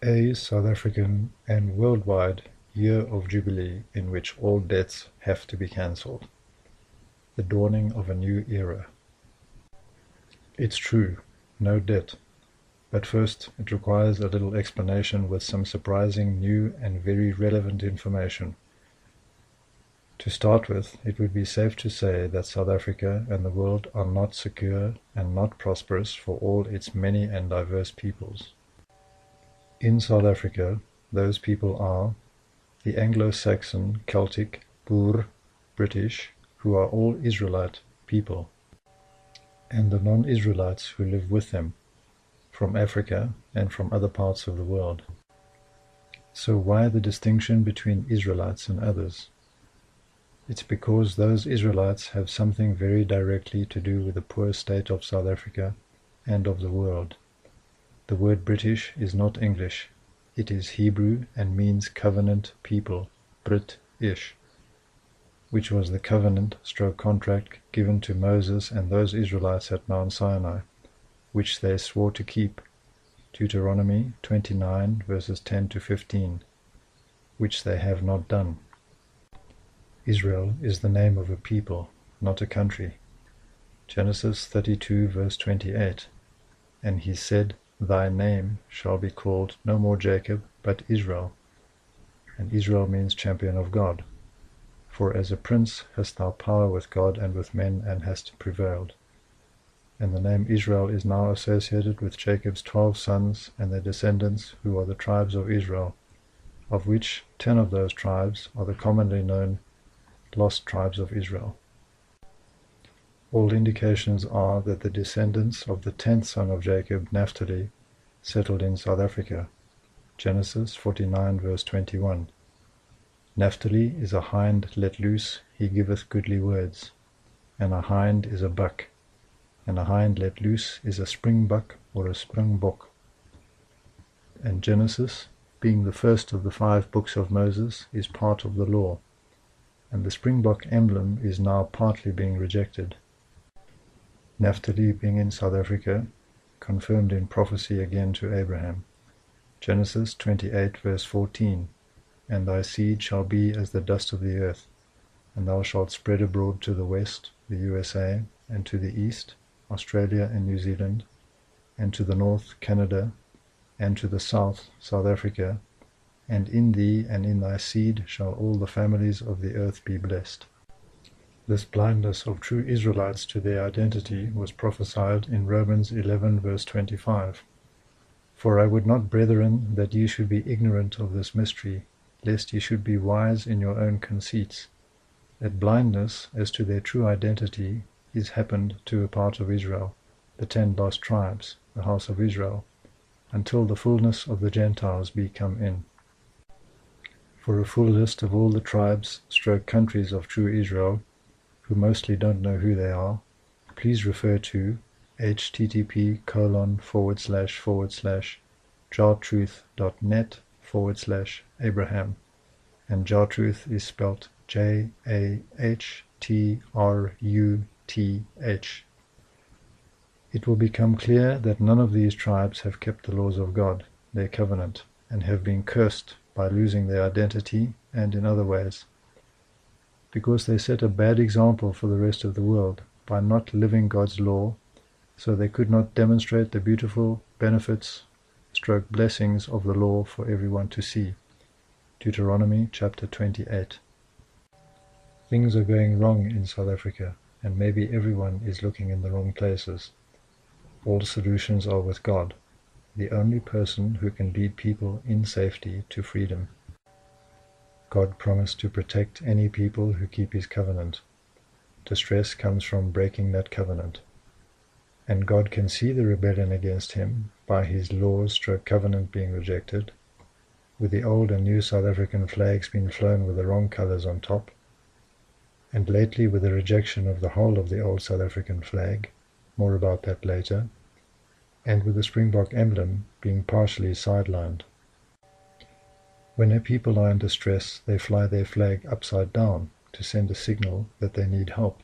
A South African and worldwide year of Jubilee in which all debts have to be cancelled. The dawning of a new era. It's true, no debt. But first it requires a little explanation with some surprising new and very relevant information. To start with, it would be safe to say that South Africa and the world are not secure and not prosperous for all its many and diverse peoples. In South Africa, those people are the Anglo-Saxon, Celtic, Boer, British, who are all Israelite people, and the non-Israelites who live with them, from Africa and from other parts of the world. So why the distinction between Israelites and others? It's because those Israelites have something very directly to do with the poor state of South Africa and of the world. The word British is not English. It is Hebrew and means covenant people, Brit-ish, which was the covenant/contract given to Moses and those Israelites at Mount Sinai, which they swore to keep, Deuteronomy 29 verses 10 to 15, which they have not done. Israel is the name of a people, not a country. Genesis 32 verse 28, and he said, Thy name shall be called no more Jacob, but Israel. And Israel means champion of God. For as a prince hast thou power with God and with men, and hast prevailed. And the name Israel is now associated with Jacob's 12 sons and their descendants, who are the tribes of Israel, of which 10 of those tribes are the commonly known lost tribes of Israel. All indications are that the descendants of the 10th son of Jacob, Naphtali, settled in South Africa. Genesis 49 verse 21. Naphtali is a hind let loose, he giveth goodly words. And a hind is a buck. And a hind let loose is a springbuck or a springbok. And Genesis, being the first of the 5 books of Moses, is part of the law. And the springbok emblem is now partly being rejected. Naphtali being in South Africa, confirmed in prophecy again to Abraham. Genesis 28 verse 14, And thy seed shall be as the dust of the earth, and thou shalt spread abroad to the west, the U.S.A., and to the east, Australia and New Zealand, and to the north, Canada, and to the south, South Africa, and in thee and in thy seed shall all the families of the earth be blessed. This blindness of true Israelites to their identity was prophesied in Romans 11 verse 25. For I would not, brethren, that ye should be ignorant of this mystery, lest ye should be wise in your own conceits, that blindness as to their true identity is happened to a part of Israel, the 10 lost tribes, the house of Israel, until the fullness of the Gentiles be come in. For a full list of all the tribes/countries of true Israel, who mostly don't know who they are, please refer to http://jartruth.net/Abraham, and Jartruth is spelt JahtrUth. It will become clear that none of these tribes have kept the laws of God, their covenant, and have been cursed by losing their identity and in other ways, because they set a bad example for the rest of the world by not living God's law, so they could not demonstrate the beautiful benefits/blessings of the law for everyone to see. Deuteronomy chapter 28. Things are going wrong in South Africa, and maybe everyone is looking in the wrong places. All solutions are with God, the only person who can lead people in safety to freedom. God promised to protect any people who keep his covenant. Distress comes from breaking that covenant. And God can see the rebellion against him by his laws/covenant being rejected, with the old and new South African flags being flown with the wrong colors on top, and lately with the rejection of the whole of the old South African flag, more about that later, and with the springbok emblem being partially sidelined. When a people are in distress, they fly their flag upside down to send a signal that they need help,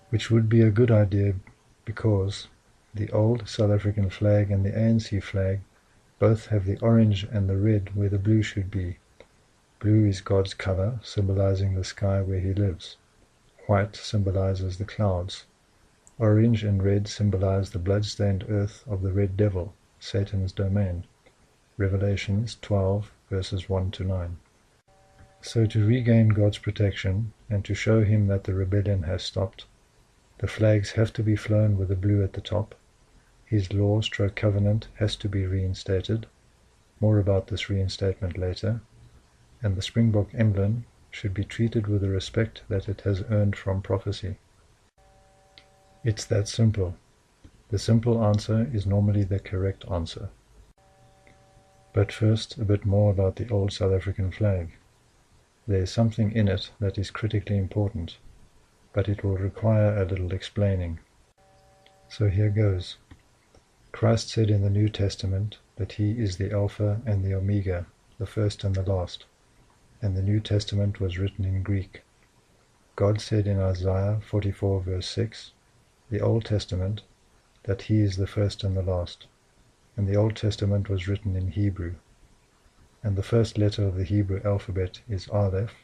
which would be a good idea because the old South African flag and the ANC flag Both have the orange and the red where the blue should be. Blue is God's color, symbolizing the sky where he lives. White symbolizes the clouds. Orange and red symbolize the blood-stained earth of the red devil, Satan's domain. Revelations 12, verses 1 to 9. So to regain God's protection, and to show him that the rebellion has stopped, the flags have to be flown with the blue at the top. His law/covenant has to be reinstated. More about this reinstatement later. And the springbok emblem should be treated with the respect that it has earned from prophecy. It's that simple. The simple answer is normally the correct answer. But first, a bit more about the old South African flag. There is something in it that is critically important, but it will require a little explaining. So here goes. Christ said in the New Testament that he is the Alpha and the Omega, the first and the last, and the New Testament was written in Greek. God said in Isaiah 44 verse 6, the Old Testament, that he is the first and the last, and the Old Testament was written in Hebrew. And the first letter of the Hebrew alphabet is Aleph,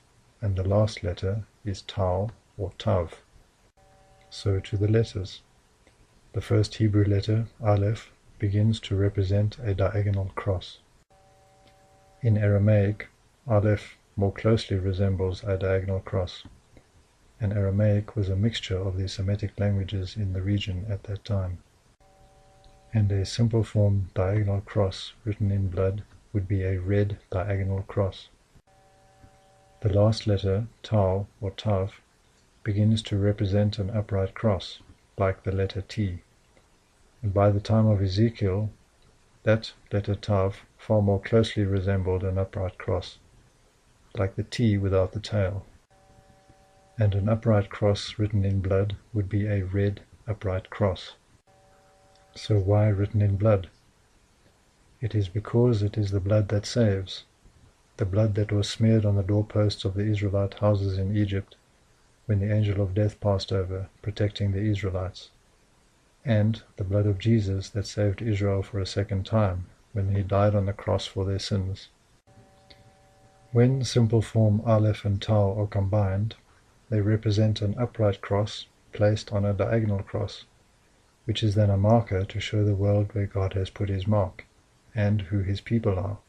and the last letter is Tau or Tav. So to the letters. The first Hebrew letter, Aleph, begins to represent a diagonal cross. In Aramaic, Aleph more closely resembles a diagonal cross, and Aramaic was a mixture of the Semitic languages in the region at that time. And a simple form diagonal cross written in blood would be a red diagonal cross. The last letter, Tau or Tav, begins to represent an upright cross, like the letter T. And by the time of Ezekiel, that letter Tav far more closely resembled an upright cross, like the T without the tail. And an upright cross written in blood would be a red upright cross. So why written in blood? It is because it is the blood that saves, the blood that was smeared on the doorposts of the Israelite houses in Egypt when the angel of death passed over, protecting the Israelites, and the blood of Jesus that saved Israel for a second time when he died on the cross for their sins. When simple form Aleph and Tau are combined, they represent an upright cross placed on a diagonal cross, which is then a marker to show the world where God has put his mark, and who his people are,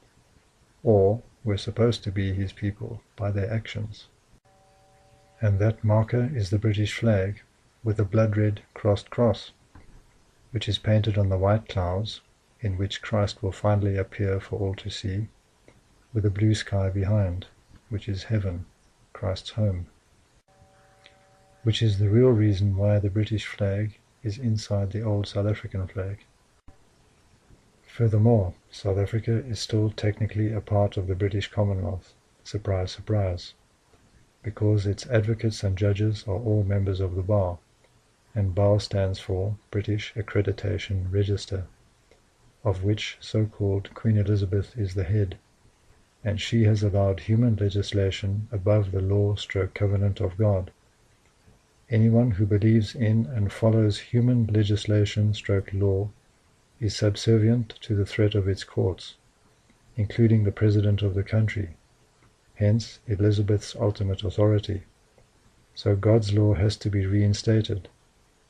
or were supposed to be his people by their actions. And that marker is the British flag, with a blood-red crossed cross, which is painted on the white clouds, in which Christ will finally appear for all to see, with a blue sky behind, which is heaven, Christ's home. Which is the real reason why the British flag is inside the old South African flag. Furthermore, South Africa is still technically a part of the British Commonwealth, surprise, surprise, because its advocates and judges are all members of the Bar, and Bar stands for British Accreditation Register, of which so-called Queen Elizabeth is the head, and she has allowed human legislation above the law/covenant of God. Anyone who believes in and follows human legislation/law is subservient to the threat of its courts, including the President of the country, hence Elizabeth's ultimate authority. So God's law has to be reinstated,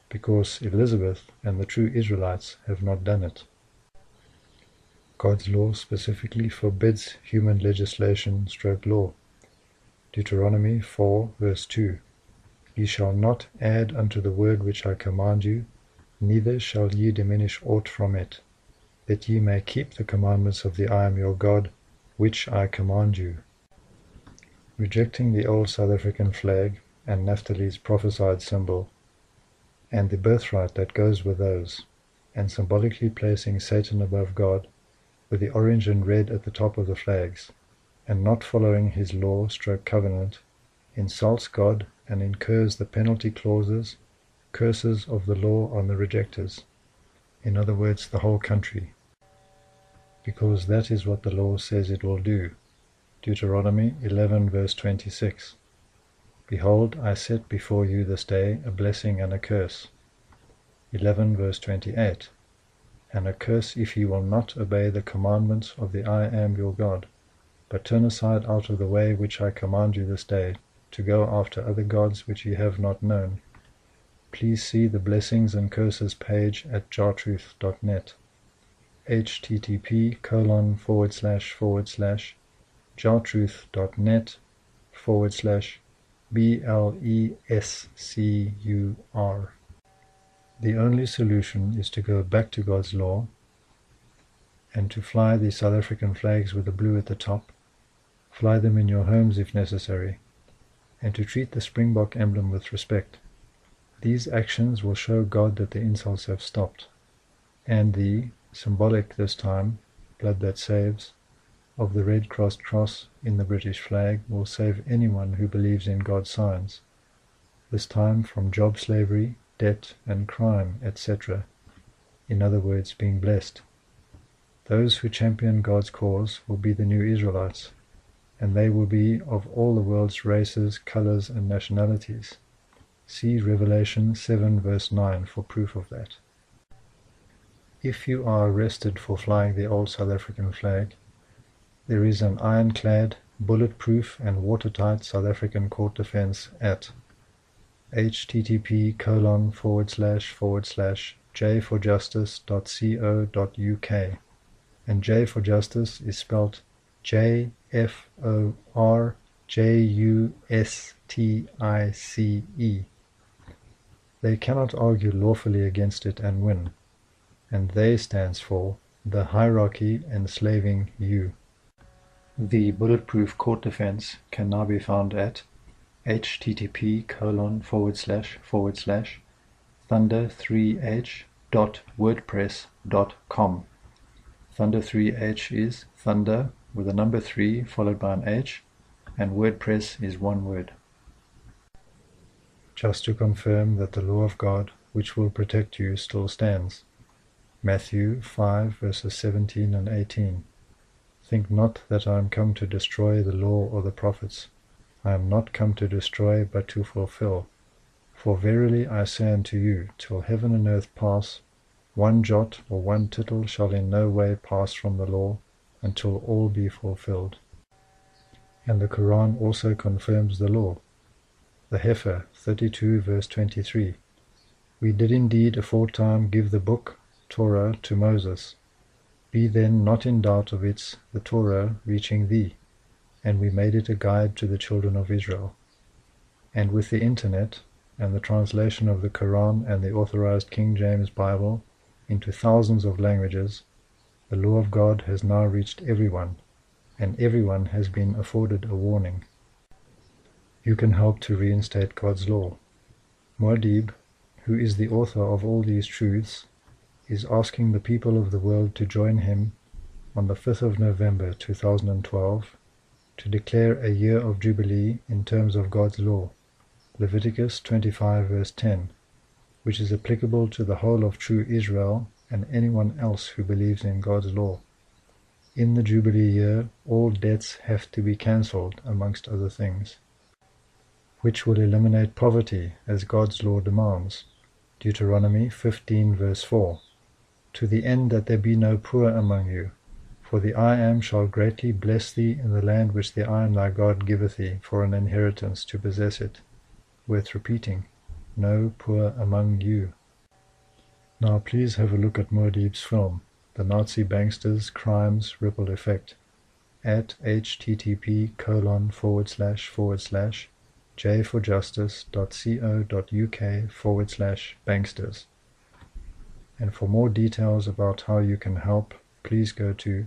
because Elizabeth and the true Israelites have not done it. God's law specifically forbids human legislation/law. Deuteronomy 4 verse 2. Ye shall not add unto the word which I command you, neither shall ye diminish aught from it, that ye may keep the commandments of the I am your God, which I command you. Rejecting the old South African flag and Naphtali's prophesied symbol, and the birthright that goes with those, and symbolically placing Satan above God, with the orange and red at the top of the flags, and not following his law/covenant, insults God and incurs the penalty clauses, curses of the law on the rejectors, in other words the whole country, because that is what the law says it will do. Deuteronomy 11 verse 26. Behold, I set before you this day a blessing and a curse. 11 verse 28. and a curse if ye will not obey the commandments of the I am your God, but turn aside out of the way which I command you this day, to go after other gods which ye have not known. Please see the blessings and curses page at jartruth.net. http://jartruth.net/blescur. The only solution is to go back to God's law and to fly the South African flags with the blue at the top, fly them in your homes if necessary, and to treat the Springbok emblem with respect. These actions will show God that the insults have stopped, and the, symbolic this time, blood that saves, of the red crossed cross in the British flag will save anyone who believes in God's signs, this time from job slavery, debt and crime, etc., in other words, being blessed. Those who champion God's cause will be the new Israelites, and they will be of all the world's races, colors, and nationalities. See Revelation 7 verse 9 for proof of that. If you are arrested for flying the old South African flag, there is an ironclad, bulletproof, and watertight South African court defense at http://j4justice.co.uk, and J for Justice is spelt JFORJUSTICE. They cannot argue lawfully against it and win, and they stands for the hierarchy enslaving you. The bulletproof court defense can now be found at http://thunder3h.wordpress.com. Thunder3h is thunder with a number 3 followed by an H, and WordPress is one word. Just to confirm that the law of God, which will protect you, still stands. Matthew 5 verses 17 and 18. Think not that I am come to destroy the law or the prophets. I am not come to destroy, but to fulfill. For verily I say unto you, till heaven and earth pass, one jot or one tittle shall in no way pass from the law, until all be fulfilled. And the Quran also confirms the law. The Heifer 32 verse 23. We did indeed aforetime give the book, Torah, to Moses. Be then not in doubt of its, the Torah, reaching thee, and we made it a guide to the children of Israel. And with the internet, and the translation of the Quran and the authorized King James Bible into thousands of languages, the law of God has now reached everyone, and everyone has been afforded a warning. You can help to reinstate God's law. Muad'Dib, who is the author of all these truths, is asking the people of the world to join him on the 5th of November 2012 to declare a year of Jubilee in terms of God's law, Leviticus 25 verse 10, which is applicable to the whole of true Israel and anyone else who believes in God's law. In the Jubilee year, all debts have to be cancelled, amongst other things, which will eliminate poverty as God's law demands, Deuteronomy 15 verse 4, to the end that there be no poor among you, for the I am shall greatly bless thee in the land which the I am thy God giveth thee for an inheritance to possess it. Worth repeating, no poor among you. Now please have a look at Muad'Dib's film, The Nazi Banksters' Crimes Ripple Effect, at http://j4justice.co.uk/banksters. And for more details about how you can help, please go to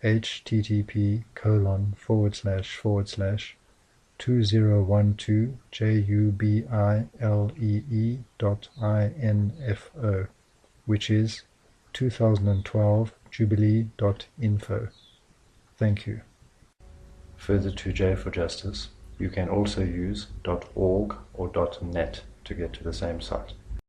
http://2012jubilee.info, which is 2012jubilee.info. Thank you. Further to J for Justice, you can also use .org or .net to get to the same site.